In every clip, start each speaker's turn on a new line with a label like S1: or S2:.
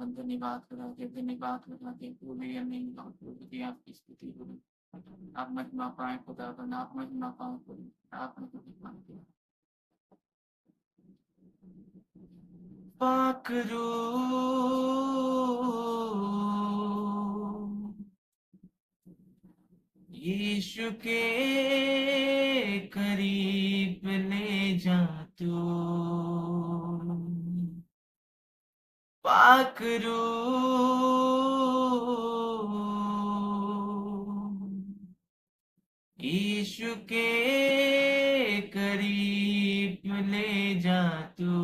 S1: धन्यवाद करा के पूरी अमीन की आपकी स्तुति करूं। आप महिमा पाए खुदा बना, आप महिमा पाओ खुदा, आपने कुछ मान किया। पाक रूह यीशु के करीब ले जा तू, पाक रूह यीशु के करीब ले जा तू,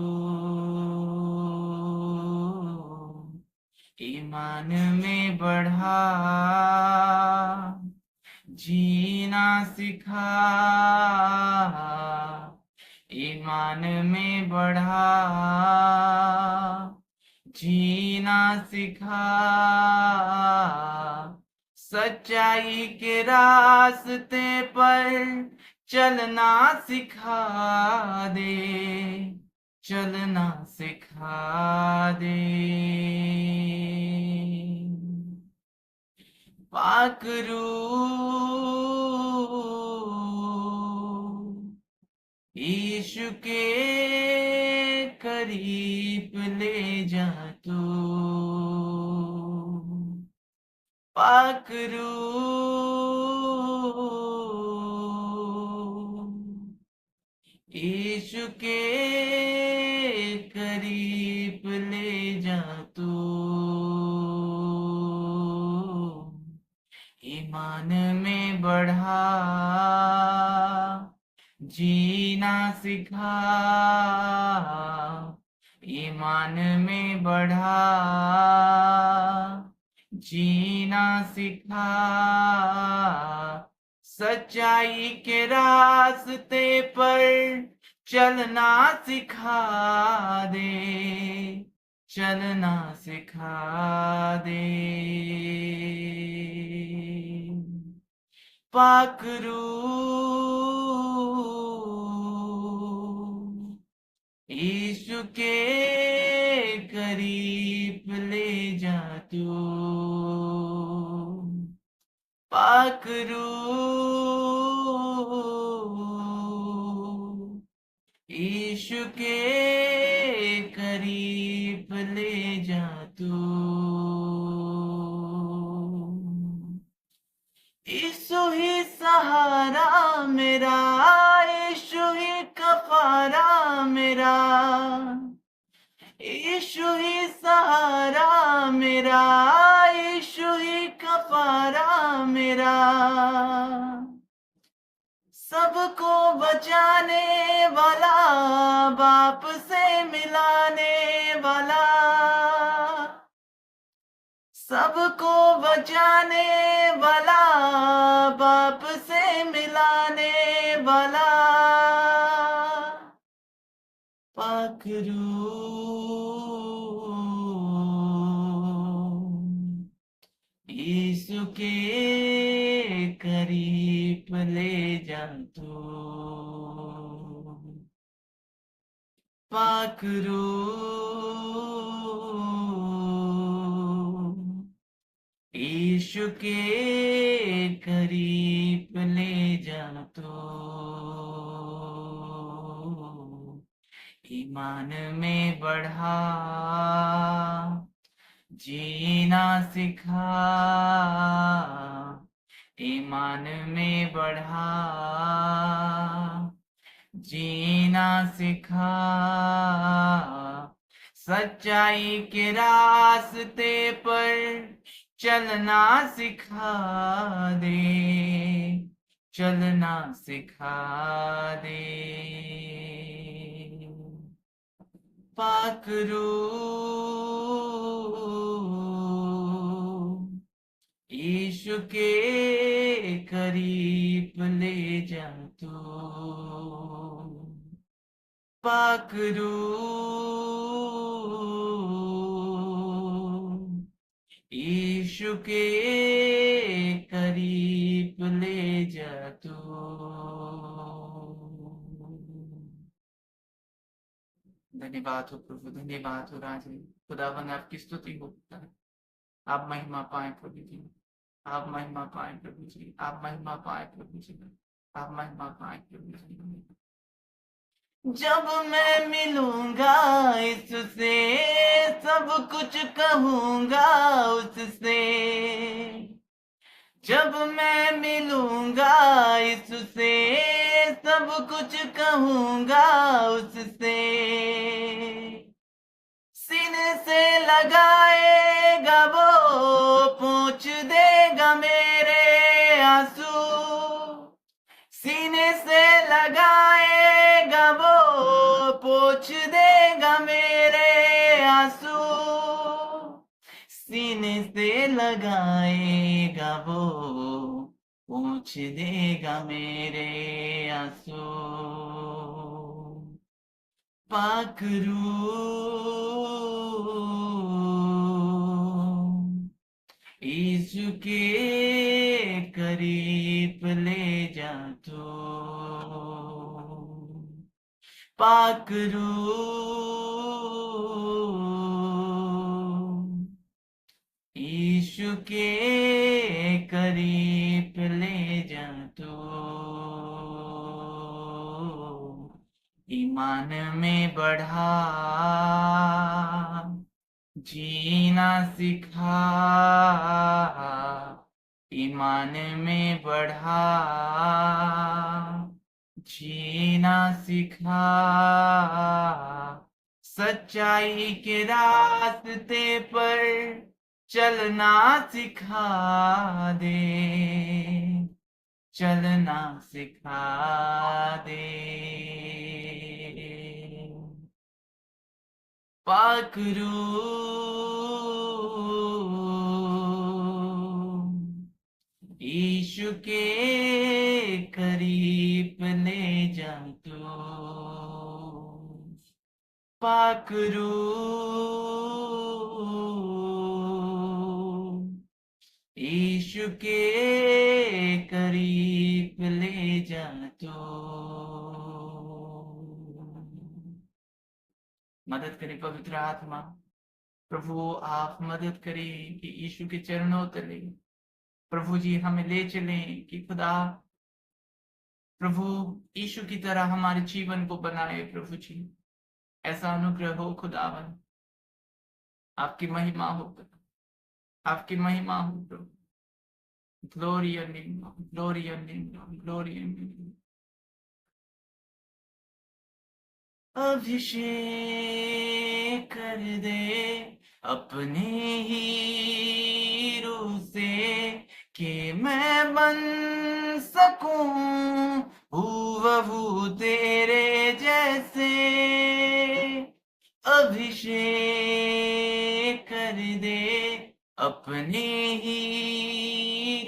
S1: ईमान में बढ़ा जीना सिखा, ईमान में बढ़ा जीना सिखा, सच्चाई के रास्ते पर चलना सिखा दे, चलना सिखा दे। पाक रूह यीशु के करीब ले जा तू, पाक रूह यीशु के करीब ले जा तू, ईमान में बढ़ा जीना सिखा, ईमान में बढ़ा जीना सिखा, सच्चाई के रास्ते पर चलना सिखा दे, चलना सिखा दे। पाक रूह यीशु के करीब ले जा तू, पाक रूह यीशु के करीब ले जा तू, यीशु ही सहारा मेरा, यीशु ही कफारा मेरा, यीशु ही सहारा मेरा, यीशु ही कफारा मेरा, सबको बचाने वाला, बाप से मिलाने वाला, सबको बचाने वाला, बाप से मिलाने वाला, पाक रूह यीशु के करीब ले जा तू, पाक रूह यीशु के करीब ले जा तू, ईमान में बढ़ा जीना सिखा, ईमान में बढ़ा जीना सिखा, सच्चाई के रास्ते पर चलना सिखा दे, चलना सिखा दे। पाक रूह यीशु के करीब ले जा तू, पाक रूह यीशु के करीब ले जा तू। धन्यवाद हो प्रभु, धन्यवाद हो राजा। खुदावन आपकी स्तुति हो पिता। आप महिमा पाए प्रभु जी, आप महिमा पाए प्रभु जी, आप महिमा पाए प्रभु जी, आप महिमा पाए प्रभु जी। जब मैं मिलूंगा इससे, सब कुछ कहूंगा उससे। जब मैं मिलूंगा इससे, सब कुछ कहूंगा उससे। सीने से लगाएगा वो, पोंछ देगा मेरे आंसू। सीने से लगाएगा वो, पोंछ देगा मेरे आंसू। सीने से लगाएगा वो, पोंछ देगा मेरे आंसू। पाखरू यीशु के करीब ले जा तू। पाखरू यीशु के करीब ले जा तू। ईमान में बढ़ा, जीना सिखा। ईमान में बढ़ा, जीना सिखा। सच्चाई के रास्ते पर चलना सिखा दे, चलना सिखा दे। पाखरू यीशु के करीब ले जा तू। पाखरू यीशु के करीब ले जा तू। मदद करे पवित्र आत्मा। प्रभु आप मदद करें कि यीशु के चरणों तले प्रभु जी हमें ले चलें, कि खुदा प्रभु यीशु की तरह हमारे जीवन को बनाए। प्रभु जी ऐसा अनुग्रह हो खुदावन। आपकी महिमा हो, आपकी महिमा हो प्रभु। Glory your name, glory your name, glory your name. अभिषेक कर दे अपने ही रूह से, कि मैं बन सकूं हूबहू तेरे जैसे। अभिषेक कर दे अपने ही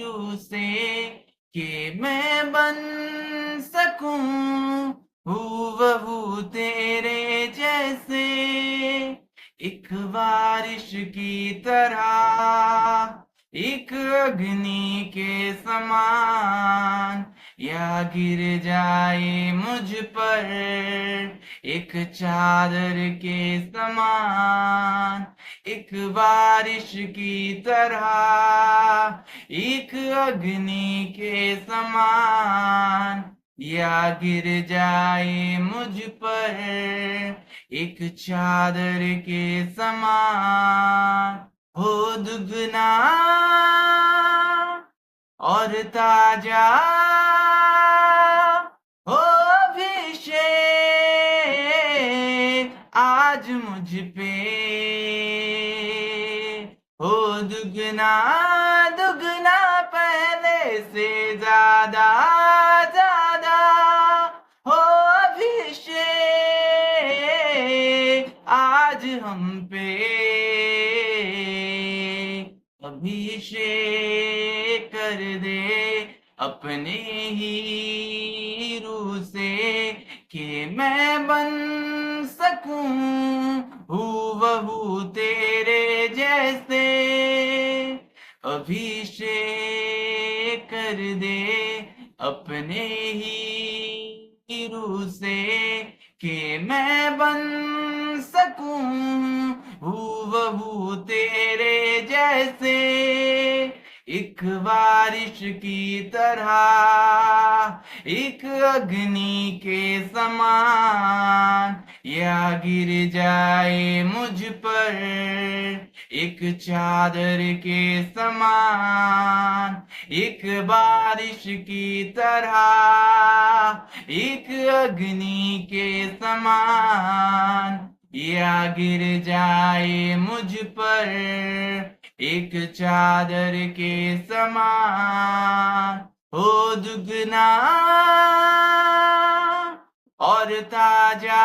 S1: रूह से, कि मैं बन सकूं हूबहू तेरे जैसे। एक बारिश की तरह, एक अग्नि के समान, या गिर जाए मुझ पर एक चादर के समान। एक बारिश की तरह, एक अग्नि के समान, या गिर जाए मुझ पर एक चादर के समान। हो दुगना और ताजा हो अभिषेक आज मुझ पे। हो दुगना दुगना पहले से ज्यादा ज्यादा हो अभिषेक आज हम पे। अभिषेक कर दे अपने ही रूह से, कि मैं बन सकूं हूबहू तेरे जैसे। अभिषेक कर दे अपने ही रूह से, कि मैं बन सकूं हूबहू तेरे जैसे, एक बारिश की तरह, एक अग्नि के समान, या गिर जाए मुझ पर एक चादर के समान, एक बारिश की तरह, एक अग्नि के समान, या गिर जाए मुझ पर एक चादर के समान, हो दुगना और ताजा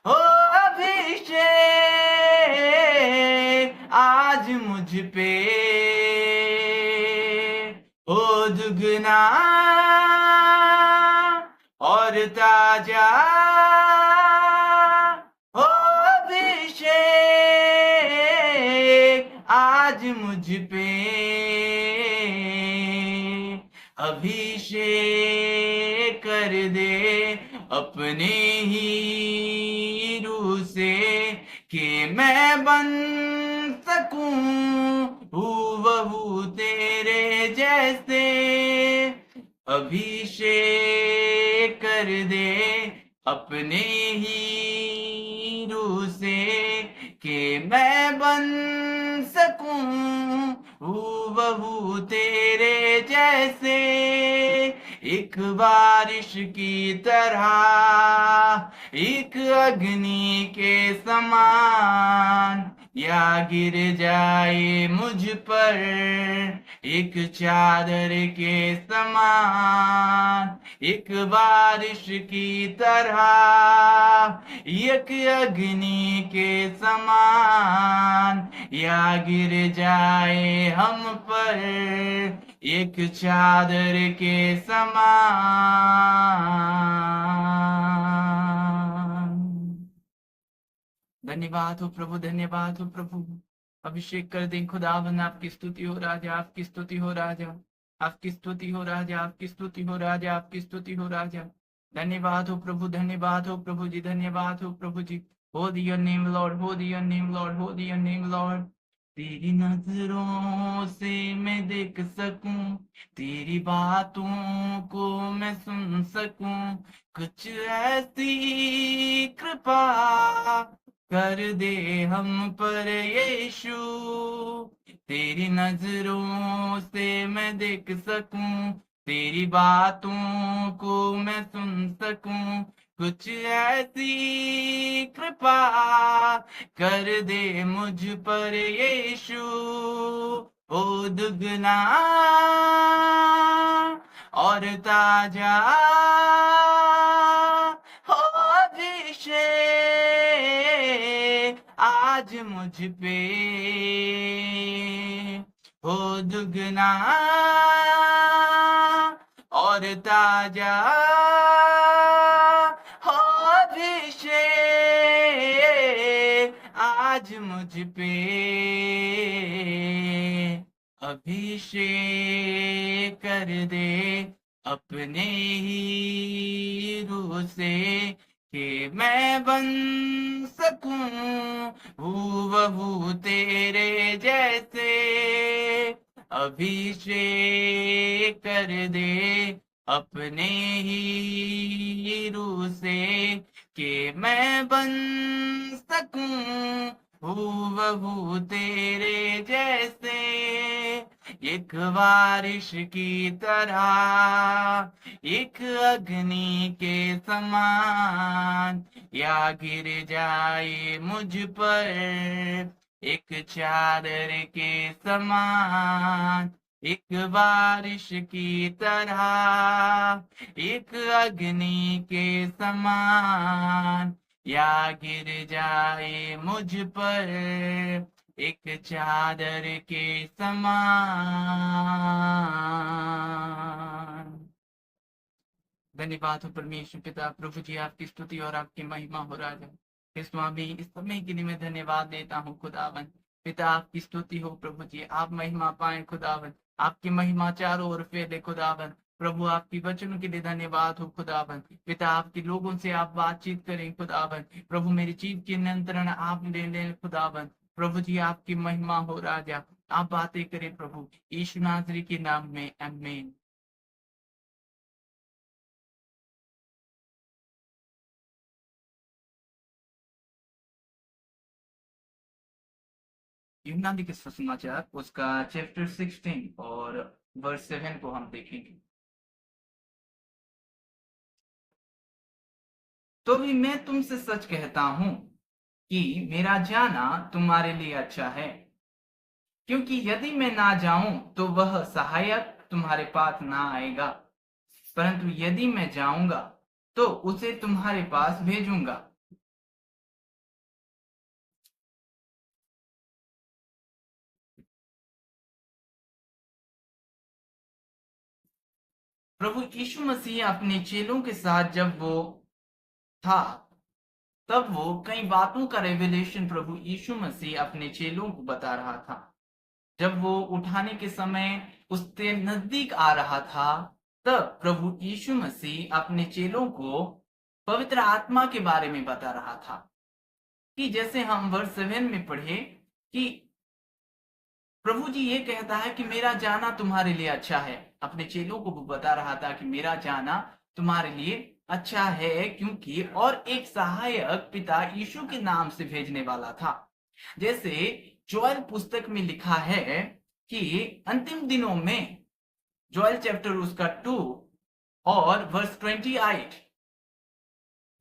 S1: हो अभिषेक आज मुझ पे, हो दुगना और ताजा हो अभिषेक आज मुझ पे, अभिषेक कर दे अपने ही रूह से, कि मैं बन सकूं हूबहू तेरे जैसे, अभिषेक कर दे अपने ही रूह से, कि मैं बन सकूं हूबहू तेरे जैसे, एक बारिश की तरह, एक अग्नि के समान, या गिर जाए मुझ पर एक चादर के समान, एक बारिश की तरह, एक अग्नि के समान, या गिर जाए हम पर एक चादर के समान। धन्यवाद हो प्रभु, धन्यवाद हो प्रभु। अभिषेक कर दें खुदावन, आपकी स्तुति हो राजा, आपकी स्तुति हो राजा, आपकी स्तुति हो राजा, आपकी स्तुति हो राजा, आपकी स्तुति हो राजा। धन्यवाद हो प्रभु, धन्यवाद हो प्रभु जी, धन्यवाद हो प्रभु जी। हो दी योर नेम लॉर्ड, हो दी योर नेम लॉर्ड, हो दी योर नेम लॉर्ड। तेरी नजरों से मैं देख सकूं, तेरी बातों को मैं सुन सकूं, कुछ ऐसी कृपा कर दे हम पर यीशु, तेरी नजरों से मैं देख सकूं, तेरी बातों को मैं सुन सकूं, कुछ ऐसी कृपा कर दे मुझ पर यीशु, ओ दुगना और ताजा हो अभिषेक आज मुझ पे, हो दुगना और ताजा हो अभिषेक आज मुझ पे, अभिषेक कर दे अपने ही रूह से, कि मैं बन सकूं हूबहू तेरे जैसे, अभिषेक कर दे अपने ही रूह से, कि मैं बन सकूं हूबहू तेरे जैसे, एक बारिश की तरह, एक अग्नि के समान, या गिर जाए मुझ पर एक चादर के समान, एक बारिश की तरह, एक अग्नि के समान, या गिर जाए मुझ पर एक चादर के समान। धन्यवाद हो परमेश्वर पिता, प्रभु जी आपकी स्तुति और आपकी महिमा हो राजा। हे स्वामी, इस समय के लिए मैं धन्यवाद देता हूँ खुदावन। पिता आपकी स्तुति हो प्रभु जी, आप महिमा पाए खुदावन, आपकी महिमा चारों ओर फैले खुदावन। प्रभु आपकी वचनों के लिए धन्यवाद हो खुदाबंद। पिता आपके लोगों से आप बातचीत करें खुदाबंद। प्रभु मेरी चीज के नियंत्रण आप ले लें खुदाबंद। प्रभु जी आपकी महिमा हो राजा, आप बातें करें प्रभु, यीशु नासरी के नाम में आमीन। यूहन्ना लिखे सुसमाचार उसका चैप्टर 16 और वर्स 7 को हम देखेंगे। तो भी मैं तुमसे सच कहता हूं कि मेरा जाना तुम्हारे लिए अच्छा है, क्योंकि यदि मैं ना जाऊं तो वह सहायक तुम्हारे पास ना आएगा, परंतु यदि मैं जाऊंगा तो उसे तुम्हारे पास भेजूंगा। प्रभु यीशु मसीह अपने चेलों के साथ जब वो था, तब वो कई बातों का रेवलेशन प्रभु यीशु मसीह अपने चेलों को बता रहा था। जब वो उठाने के समय उसके नजदीक आ रहा था, तब प्रभु यीशु मसीह अपने चेलों को पवित्र आत्मा के बारे में बता रहा था, कि जैसे हम वर्स 7 में पढ़े कि प्रभु जी ये कहता है कि मेरा जाना तुम्हारे लिए अच्छा है। अपने चेलों को बता रहा था कि मेरा जाना तुम्हारे लिए अच्छा है, क्योंकि और एक सहायक पिता यीशु के नाम से भेजने वाला था। जैसे जोएल पुस्तक में लिखा है कि अंतिम दिनों में, जोएल चैप्टर उसका 2 और वर्स 28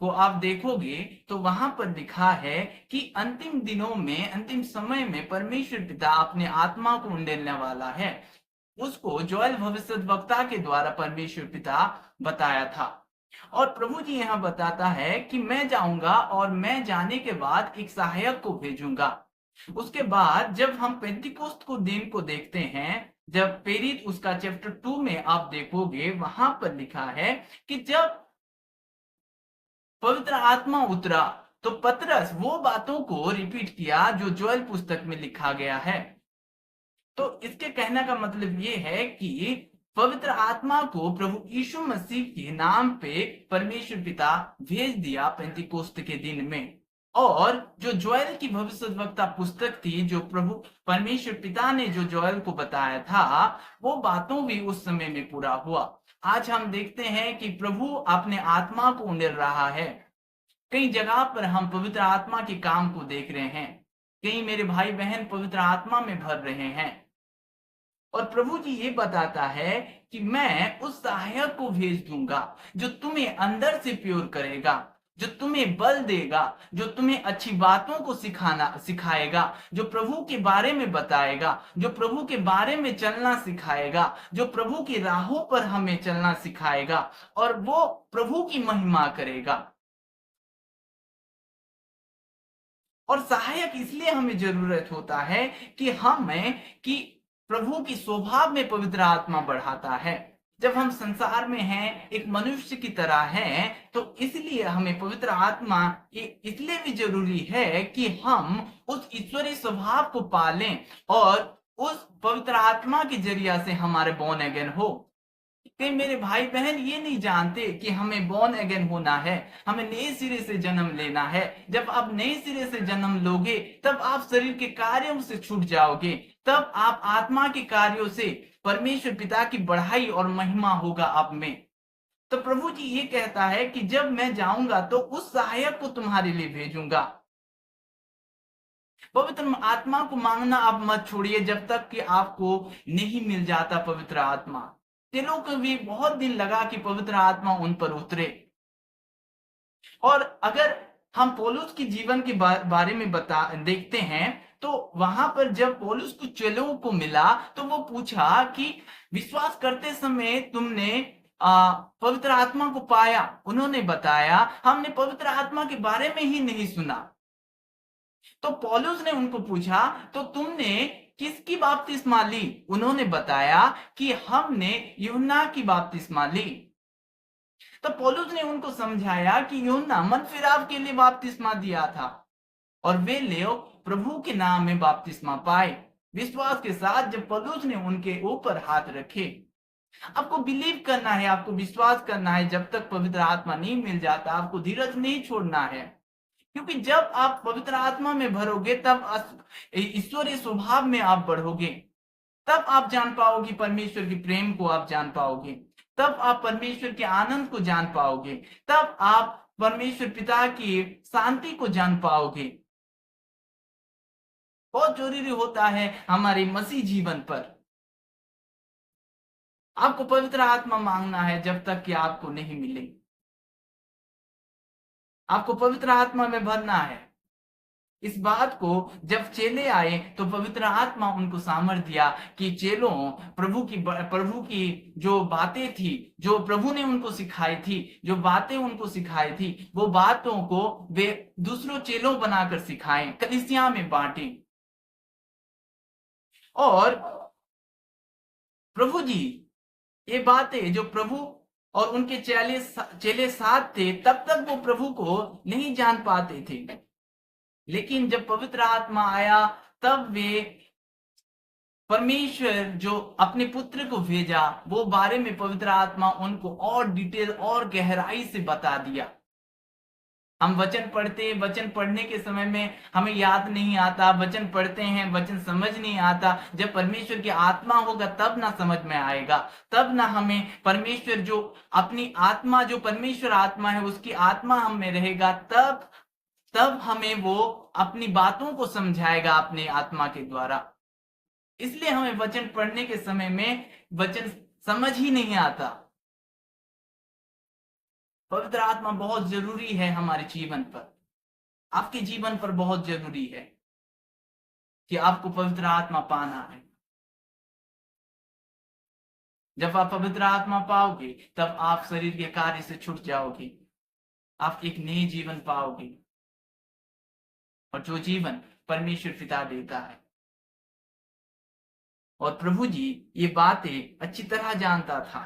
S1: को आप देखोगे तो वहां पर लिखा है कि अंतिम दिनों में, अंतिम समय में परमेश्वर पिता अपने आत्मा को उंडेलने वाला है। उसको जोएल भविष्यद्वक्ता के द्वारा परमेश्वर पिता बताया था। और प्रभु जी यहाँ बताता है कि मैं जाऊंगा और मैं जाने के बाद एक सहायक को भेजूंगा। उसके बाद जब हम पेंटिकोस्त को दिन को देखते हैं, जब प्रेरित उसका चैप्टर 2 में आप देखोगे, वहां पर लिखा है कि जब पवित्र आत्मा उतरा तो पतरस वो बातों को रिपीट किया जो जोएल पुस्तक में लिखा गया है। तो इसके कहने का मतलब ये है कि पवित्र आत्मा को प्रभु यीशु मसीह के नाम पे परमेश्वर पिता भेज दिया पेंतिकोस्त के दिन में। और जो जोएल की भविष्यद्वक्ता पुस्तक थी, जो प्रभु परमेश्वर पिता ने जो जोएल को बताया था, वो बातों भी उस समय में पूरा हुआ। आज हम देखते हैं कि प्रभु अपने आत्मा को उंडेल रहा है। कई जगह पर हम पवित्र आत्मा के काम को देख रहे हैं। कई मेरे भाई बहन पवित्र आत्मा में भर रहे हैं। और प्रभु जी ये बताता है कि मैं उस सहायक को भेज दूंगा जो तुम्हें अंदर से प्योर करेगा, जो तुम्हें बल देगा, जो तुम्हें अच्छी बातों को सिखाएगा, जो प्रभु के बारे में बताएगा, जो प्रभु के बारे में चलना सिखाएगा, जो प्रभु की राहों पर हमें चलना सिखाएगा, और वो प्रभु की महिमा करेगा। और सहायक इसलिए हमें जरूरत होता है कि प्रभु की स्वभाव में पवित्र आत्मा बढ़ाता है। जब हम संसार में हैं, एक मनुष्य की तरह हैं, तो इसलिए हमें पवित्र आत्मा इसलिए भी जरूरी है कि हम उस ईश्वरीय स्वभाव को पालें और उस पवित्र आत्मा के जरिया से हमारे बोर्न अगेन हो। कई मेरे भाई बहन ये नहीं जानते कि हमें बोर्न अगेन होना है, हमें नए सिरे से जन्म लेना है। जब आप नए सिरे से जन्म लोगे, तब आप शरीर के कार्यों से छूट जाओगे, तब आप आत्मा के कार्यों से परमेश्वर पिता की बढ़ाई और महिमा होगा आप में। तो प्रभु जी ये कहता है कि जब मैं जाऊंगा तो उस सहायक को तुम्हारे लिए भेजूंगा। पवित्र आत्मा को मांगना आप मत छोड़िए जब तक कि आपको नहीं मिल जाता पवित्र आत्मा। चेलों को भी बहुत दिन लगा कि पवित्र आत्मा उन पर उतरे। और अगर हम पौलुस के जीवन के बारे में देखते हैं, तो वहां पर जब पौलुस को चेलों को मिला तो वो पूछा कि विश्वास करते समय तुमने पवित्र आत्मा को पाया? उन्होंने बताया, हमने पवित्र आत्मा के बारे में ही नहीं सुना। तो पौलुस ने उनको पूछा, तो तुमने किसकी बपतिस्मा ली? उन्होंने बताया कि हमने यूहन्ना की बपतिस्मा ली। तो पौलुस ने उनको समझाया कि यूहन्ना मन फिराव के लिए बपतिस्मा दिया था, और वे लोग प्रभु के नाम में बपतिस्मा पाए। विश्वास के साथ जब पौलुस ने उनके ऊपर हाथ रखे, आपको बिलीव करना है, आपको विश्वास करना है। जब तक पवित्र आत्मा नहीं मिल जाता, आपको धीरज नहीं छोड़ना है, क्योंकि जब आप पवित्र आत्मा में भरोगे तब ईश्वरीय स्वभाव में आप बढ़ोगे। तब आप जान पाओगे परमेश्वर के प्रेम को, आप जान पाओगे। तब आप परमेश्वर के आनंद को जान पाओगे। तब आप परमेश्वर पिता की शांति को जान पाओगे। बहुत जरूरी होता है हमारे मसीह जीवन पर। आपको पवित्र आत्मा मांगना है जब तक कि आपको नहीं मिले। आपको पवित्र आत्मा में भरना है। इस बात को जब चेले आए तो पवित्र आत्मा उनको सामर्थ दिया कि चेलों प्रभु की जो बातें थी, जो प्रभु ने उनको सिखाई थी, जो बातें उनको सिखाई थी, वो बातों को वे दूसरों चेलों बनाकर सिखाएं, कलीसिया में बांटें। और प्रभु जी ये बातें जो प्रभु और उनके चेले साथ थे, तब तक वो प्रभु को नहीं जान पाते थे। लेकिन जब पवित्र आत्मा आया तब वे परमेश्वर जो अपने पुत्र को भेजा, वो बारे में पवित्र आत्मा उनको और डिटेल और गहराई से बता दिया। हम वचन पढ़ते हैं, वचन पढ़ने के समय में हमें याद नहीं आता, वचन पढ़ते हैं, वचन समझ नहीं आता। जब परमेश्वर की आत्मा होगा तब ना समझ में आएगा, तब ना हमें परमेश्वर जो अपनी आत्मा, जो परमेश्वर आत्मा है, उसकी आत्मा हम में रहेगा, तब हमें वो अपनी बातों को समझाएगा अपने आत्मा के द्वारा। इसलिए हमें वचन पढ़ने के समय में वचन समझ ही नहीं आता। पवित्र आत्मा बहुत जरूरी है हमारे जीवन पर, आपके जीवन पर बहुत जरूरी है कि आपको पवित्र आत्मा पाना है। जब आप पवित्र आत्मा पाओगे तब आप शरीर के कार्य से छूट जाओगे, आप एक नए जीवन पाओगे, और जो जीवन परमेश्वर पिता देता है। और प्रभु जी ये बातें अच्छी तरह जानता था,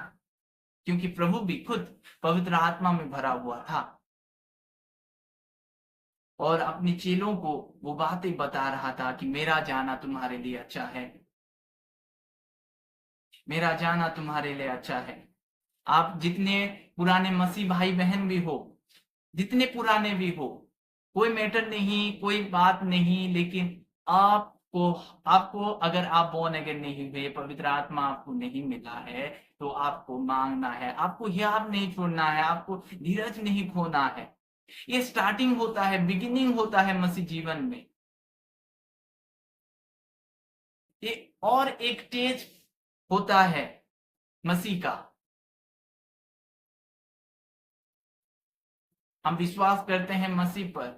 S1: क्योंकि प्रभु भी खुद पवित्र आत्मा में भरा हुआ था और अपने चेलों को वो बातें बता रहा था कि मेरा जाना तुम्हारे लिए अच्छा है, मेरा जाना तुम्हारे लिए अच्छा है। आप जितने पुराने मसीह भाई बहन भी हो, जितने पुराने भी हो, कोई मैटर नहीं, कोई बात नहीं, लेकिन आपको अगर आप बोर्न अगेन नहीं हुए, पवित्र आत्मा आपको नहीं मिला है, तो आपको मांगना है, आपको याद नहीं छोड़ना है, आपको धीरज नहीं खोना है। ये स्टार्टिंग होता है, बिगिनिंग होता है मसीह जीवन में। ये और एक स्टेज होता है मसीह का। हम विश्वास करते हैं मसीह पर,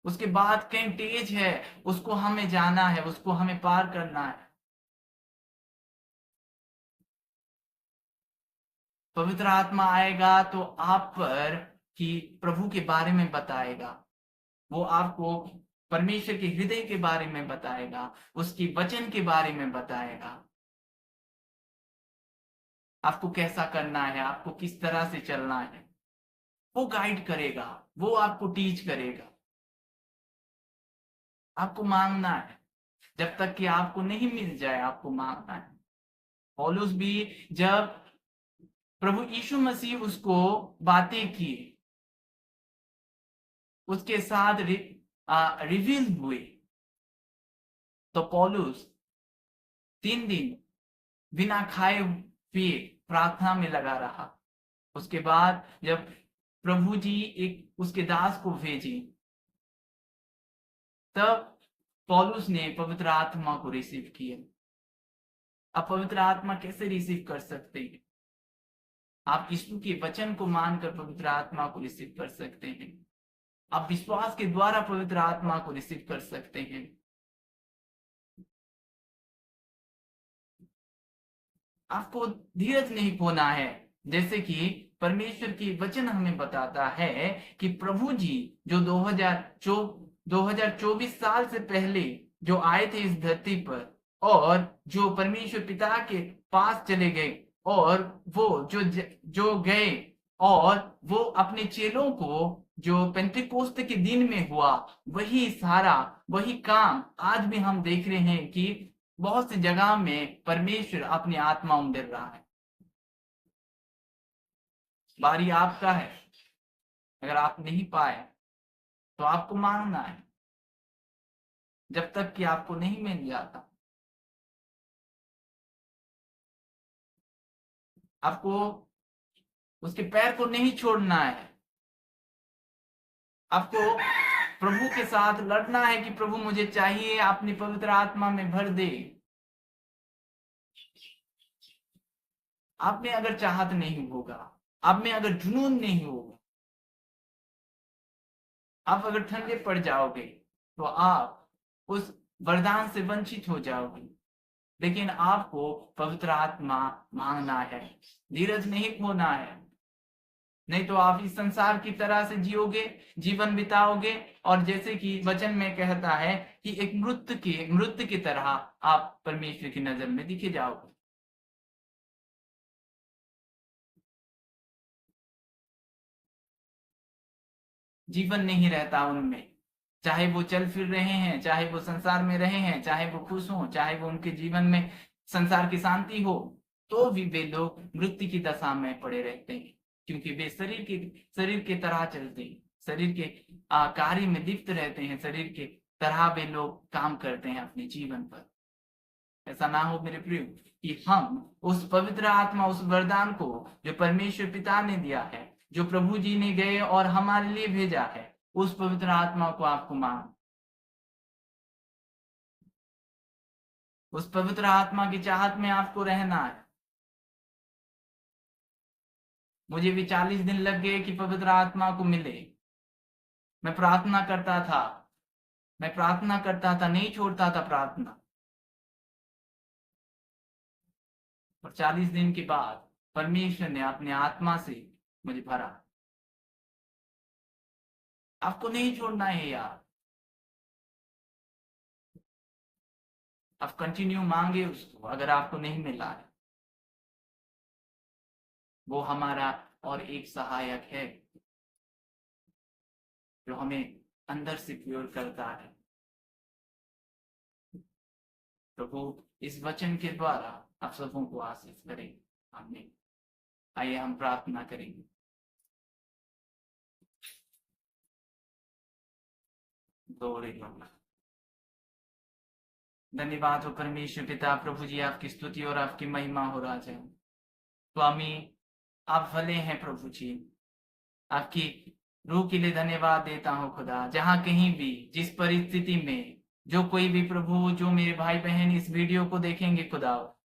S1: उसके बाद कई स्टेज है, उसको हमें जाना है, उसको हमें पार करना है। पवित्र आत्मा आएगा तो आप पर कि प्रभु के बारे में बताएगा, वो आपको परमेश्वर के हृदय के बारे में बताएगा, उसकी वचन के बारे में बताएगा, आपको कैसा करना है, आपको किस तरह से चलना है, वो गाइड करेगा, वो आपको टीच करेगा। आपको मांगना है, जब तक कि आपको नहीं मिल जाए आपको मांगना है। पौलुस भी जब प्रभु यीशु मसीह उसको बातें की, उसके साथ रिवील हुए, तो पौलुस 3 दिन बिना खाए पिए प्रार्थना में लगा रहा। उसके बाद जब प्रभु जी एक उसके दास को भेजी, तब पौलुस ने पवित्र आत्मा को रिसीव किया। आप पवित्र आत्मा कैसे रिसीव कर सकते हैं? आप यीशु के वचन को मानकर पवित्र आत्मा को रिसीव कर सकते हैं। आप विश्वास के द्वारा पवित्र आत्मा को रिसीव कर सकते हैं। आपको धीरज नहीं खोना है, जैसे कि परमेश्वर की वचन हमें बताता है कि प्रभु जी जो 2024 साल से पहले जो आए थे इस धरती पर, और जो परमेश्वर पिता के पास चले गए, और वो जो गए, और वो अपने चेलों को जो पेंटेकोस्त के दिन में हुआ, वही सारा वही काम आज भी हम देख रहे हैं कि बहुत सी जगह में परमेश्वर अपनी आत्मा उमड़ रहा है। बारी आपका है। अगर आप नहीं पाए तो आपको मांगना है, जब तक कि आपको नहीं मिल जाता। आपको उसके पैर को नहीं छोड़ना है। आपको प्रभु के साथ लड़ना है कि प्रभु मुझे चाहिए, अपनी पवित्र आत्मा में भर दे। आप में अगर चाहत नहीं होगा, आप में अगर जुनून नहीं होगा, आप अगर ठंडे पड़ जाओगे तो आप उस वरदान से वंचित हो जाओगे। लेकिन आपको पवित्र आत्मा मांगना है, धीरज नहीं खोना है। नहीं तो आप इस संसार की तरह से जियोगे, जीवन बिताओगे, और जैसे कि वचन में कहता है कि एक मृत की तरह आप परमेश्वर की नजर में दिखे जाओगे। जीवन नहीं रहता उनमें, चाहे वो चल फिर रहे हैं, चाहे वो संसार में रहे हैं, चाहे वो खुश हो, चाहे वो उनके जीवन में संसार की शांति हो, तो भी वे लोग मृत्यु की दशा में पड़े रहते हैं, क्योंकि वे शरीर के तरह चलते हैं, शरीर के कार्य में लिप्त रहते हैं, शरीर के तरह वे लोग काम करते हैं अपने जीवन पर। ऐसा ना हो मेरे प्रिय कि हम उस पवित्र आत्मा, उस वरदान को जो परमेश्वर पिता ने दिया है, जो प्रभु जी ने गए और हमारे लिए भेजा है, उस पवित्र आत्मा को आपको मांग, उस पवित्र आत्मा की चाहत में आपको रहना है। मुझे भी 40 दिन लग गए कि पवित्र आत्मा को मिले। मैं प्रार्थना करता था, नहीं छोड़ता था प्रार्थना। और 40 दिन के बाद परमेश्वर ने अपने आत्मा से मुझे भरा। आपको नहीं छोड़ना है यार। आप कंटिन्यू मांगे उसको। अगर आपको नहीं मिला है, वो हमारा और एक सहायक है जो हमें अंदर से प्योर करता है। प्रभु इस वचन के द्वारा आप सबों को आशीष करें। आमीन। आइए हम प्रार्थना करेंगे। धन्यवाद हो परमेश्वर पिता, प्रभु जी आपकी स्तुति और आपकी महिमा हो राजा। स्वामी आप भले हैं प्रभु जी, आपकी रूह के लिए धन्यवाद देता हूँ खुदा। जहाँ कहीं भी जिस परिस्थिति में जो कोई भी प्रभु, जो मेरे भाई बहन इस वीडियो को देखेंगे खुदा,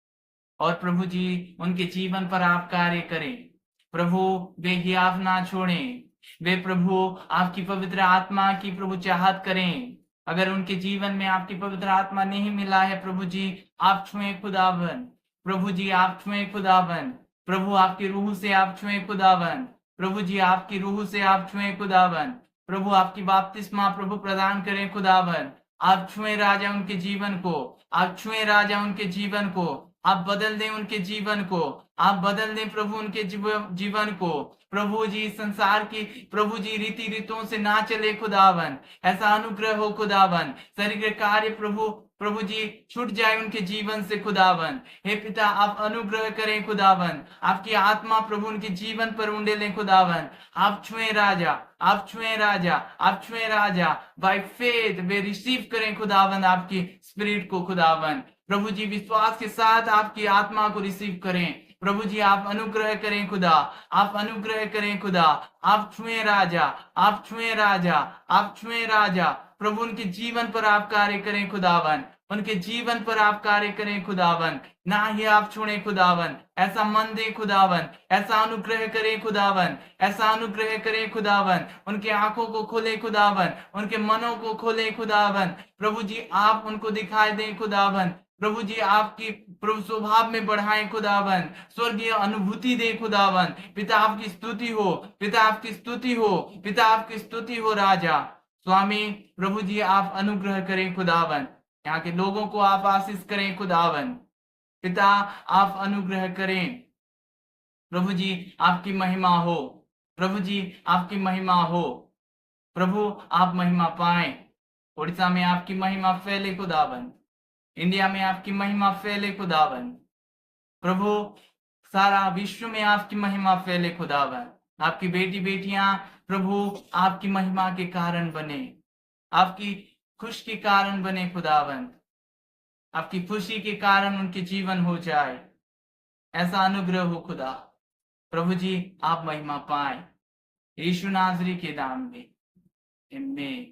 S1: और प्रभु जी उनके जीवन पर आप कार्य करें प्रभु। वे हियाव ना छोड़ें, वे प्रभु आपकी पवित्र आत्मा की प्रभु चाहत करें। अगर उनके जीवन में आपकी पवित्र आत्मा नहीं मिला है प्रभु जी, आप छुएं खुदावन। प्रभु जी आप छुएं खुदावन। प्रभु आपकी रूह से आप छुएं खुदावन। प्रभु जी आपकी रूह से आप छुएं खुदावन। प्रभु आपकी बपतिस्मा प्रभु प्रदान करें खुदावन। आप छुएं राजा उनके जीवन को, आप छुएं राजा उनके जीवन को, आप बदल दें उनके जीवन को, आप बदल दें प्रभु उनके जीवन को। प्रभु जी संसार की प्रभु जी रीति रीतों से ना चले खुदावन, ऐसा अनुग्रह हो खुदावन। शरीर कार्य प्रभु प्रभु जी छूट जाए उनके जीवन से खुदावन। हे पिता आप अनुग्रह करें खुदावन, आपकी आत्मा प्रभु उनके जीवन पर उंडेलें खुदावन। आप छुएं राजा, आप छुएं राजा, आप छुएं राजा। बाय फेथ वे रिसीव करें खुदावन आपकी स्पिरिट को खुदावन। प्रभु जी विश्वास के साथ आपकी आत्मा को रिसीव करें। प्रभु जी आप अनुग्रह करें खुदा, आप अनुग्रह करें खुदा। आप छुएं राजा, आप छुएं राजा, आप छुएं राजा। प्रभु उनके जीवन पर आप कार्य करें खुदावन, उनके जीवन पर आप कार्य करें खुदावन। ना ही आप छुड़े खुदावन, ऐसा मन दे खुदावन, ऐसा अनुग्रह करें खुदावन, ऐसा अनुग्रह करें खुदावन। उनके आंखों को खोले खुदावन, उनके मनों को खोले खुदावन। प्रभु जी आप उनको दिखाई दें खुदावन। प्रभु जी आपकी प्रभु स्वभाव में बढ़ाएं खुदावन, स्वर्गीय अनुभूति दे खुदावन। पिता आपकी स्तुति हो, पिता आपकी स्तुति हो, पिता आपकी स्तुति हो राजा। स्वामी प्रभु जी आप अनुग्रह करें खुदावन, यहाँ के लोगों को आप आशीष करें खुदावन। पिता आप अनुग्रह करें। प्रभु जी आपकी महिमा हो, प्रभु जी आपकी महिमा हो। प्रभु आप महिमा पाएं, उड़ीसा में आपकी महिमा फैले खुदावन। इंडिया में आपकी महिमा फैले खुदावन। प्रभु सारा विश्व में आपकी महिमा फैले खुदावन। आपकी बेटी बेटियां प्रभु आपकी महिमा के कारण बने, आपकी खुश के कारण बने खुदावन। आपकी खुशी के कारण उनके जीवन हो जाए, ऐसा अनुग्रह हो खुदा। प्रभु जी आप महिमा पाए यीशु नाजरी के नाम में, आमीन।